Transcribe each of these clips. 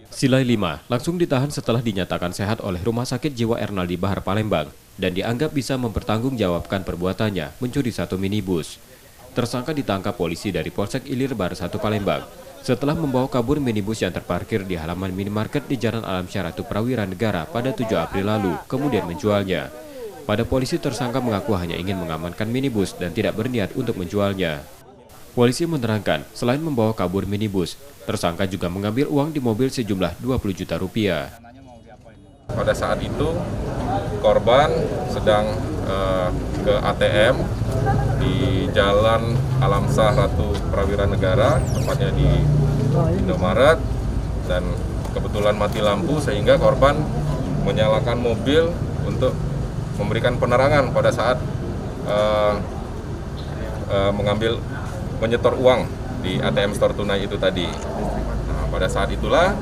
Silai 5 langsung ditahan setelah dinyatakan sehat oleh Rumah Sakit Jiwa Ernaldi Bahar Palembang dan dianggap bisa mempertanggungjawabkan perbuatannya mencuri satu minibus. Tersangka ditangkap polisi dari Polsek Ilir Barat 1 Palembang setelah membawa kabur minibus yang terparkir di halaman minimarket di Jalan Alam Syaratu Prawira Negara pada 7 April lalu, kemudian menjualnya. Pada polisi, tersangka mengaku hanya ingin mengamankan minibus dan tidak berniat untuk menjualnya. Polisi menerangkan, selain membawa kabur minibus, tersangka juga mengambil uang di mobil sejumlah 20 juta rupiah. Pada saat itu, korban sedang ke ATM di Jalan Alam Syaratu Prawira Negara, tepatnya di Indomaret, dan kebetulan mati lampu sehingga korban menyalakan mobil untuk memberikan penerangan pada saat menyetor uang di ATM store tunai itu tadi. Nah, pada saat itulah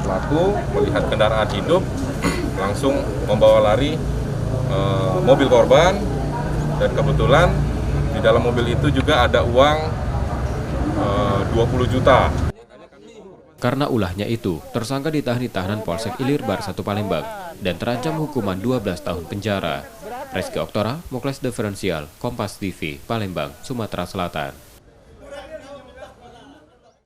pelaku melihat kendaraan hidup langsung membawa lari mobil korban, dan kebetulan di dalam mobil itu juga ada uang 20 juta. Karena ulahnya itu, tersangka ditahan di tahanan Polsek Ilir Barat 1 Palembang dan terancam hukuman 12 tahun penjara. Reski Oktora, Muklas Diferensial, Kompas TV, Palembang, Sumatera Selatan.